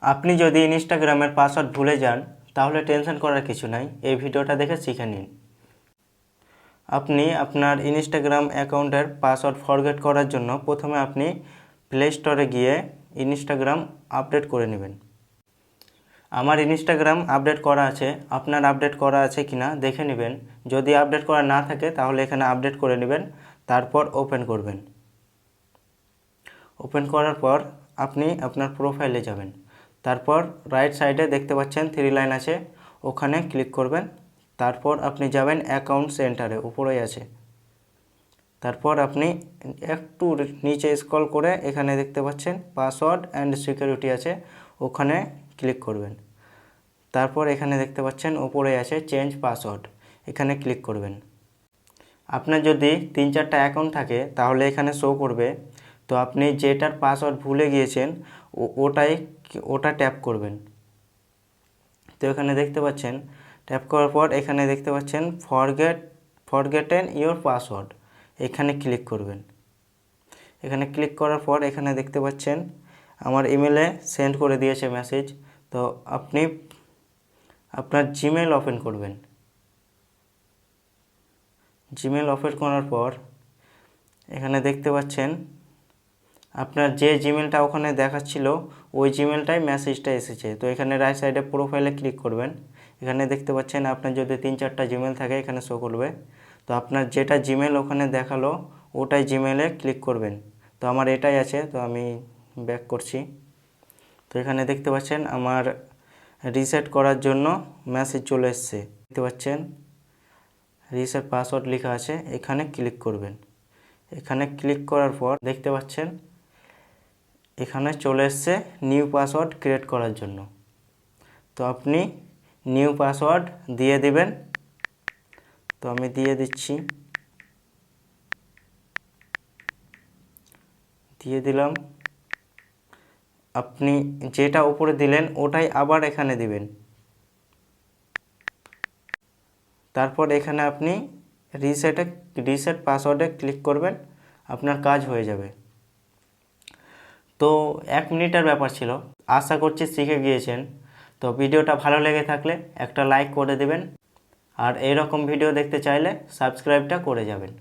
আপনি যদি ইনস্টাগ্রামের পাসওয়ার্ড ভুলে যান তাহলে টেনশন করার কিছু নাই, এই ভিডিওটা দেখে শিখে নিন। আপনি আপনার ইনস্টাগ্রাম অ্যাকাউন্টের পাসওয়ার্ড ফরগেট করার জন্য প্রথমে আপনি প্লে স্টোরে গিয়ে ইনস্টাগ্রাম আপডেট করে নেবেন। আমার ইনস্টাগ্রাম আপডেট করা আছে, আপনার আপডেট করা আছে কিনা দেখে নেবেন। যদি আপডেট করা না থাকে তাহলে এখানে আপডেট করে নেবেন, তারপর ওপেন করবেন। ওপেন করার পর আপনি আপনার প্রোফাইলে যাবেন, তারপর রাইট সাইডে দেখতে পাচ্ছেন 3 লাইন আছে, ওখানে ক্লিক করবেন। তারপর আপনি যাবেন অ্যাকাউন্ট সেন্টারে, উপরেই আছে। তারপর আপনি একটু নিচে স্ক্রল করে এখানে দেখতে পাচ্ছেন পাসওয়ার্ড অ্যান্ড সিকিউরিটি আছে, ওখানে ক্লিক করবেন। তারপর এখানে দেখতে পাচ্ছেন উপরে আছে চেঞ্জ পাসওয়ার্ড, এখানে ক্লিক করবেন। আপনার যদি 3-4টা অ্যাকাউন্ট থাকে তাহলে এখানে শো করবে। তো আপনি যেটার পাসওয়ার্ড ভুলে গিয়েছেন ওটা ট্যাপ করবেন। তো এখানে দেখতে পাচ্ছেন ট্যাপ করার পর এখানে দেখতে পাচ্ছেন ফরগেটেন ইওর পাসওয়ার্ড, এখানে ক্লিক করবেন। এখানে ক্লিক করার পর এখানে দেখতে পাচ্ছেন আমার ইমেলে সেন্ড করে দিয়েছে মেসেজ। তো আপনি আপনার জিমেল ওপেন করবেন। জিমেল ওপেন করার পর এখানে দেখতে পাচ্ছেন আপনার যে জিমেলটা ওখানে দেখাচ্ছিল ওই জিমেলটাই মেসেজটা এসেছে। তো এখানে রাইট সাইডে প্রোফাইলে ক্লিক করবেন। এখানে দেখতে পাচ্ছেন আপনার যদি 3-4টা জিমেল থাকে এখানে শো করবে। তো আপনার যেটা জিমেল ওখানে দেখালো ওটাই জিমেলে ক্লিক করবেন। তো আমার এটাই আছে, তো আমি ব্যাক করছি। তো এখানে দেখতে পাচ্ছেন আমার রিসেট করার জন্য মেসেজ চলে এসছে, দেখতে পাচ্ছেন রিসেট পাসওয়ার্ড লেখা আছে, এখানে ক্লিক করবেন। এখানে ক্লিক করার পর দেখতে পাচ্ছেন এখানে চলে এসছে নিউ পাসওয়ার্ড ক্রিয়েট করার জন্য। তো আপনি নিউ পাসওয়ার্ড দিয়ে দিবেন। তো আমি দিয়ে দিচ্ছি, দিয়ে দিলাম। আপনি যেটা উপরে দিলেন ওটাই আবার এখানে দিবেন। তারপর এখানে আপনি রিসেট পাসওয়ার্ডে ক্লিক করবেন, আপনার কাজ হয়ে যাবে। তো 1 মিনিটের ব্যাপার ছিল, আশা করছি শিখে গিয়েছেন। তো ভিডিওটা ভালো লেগে থাকলে একটা লাইক করে দেবেন, আর এইরকম ভিডিও দেখতে চাইলে সাবস্ক্রাইবটা করে যাবেন।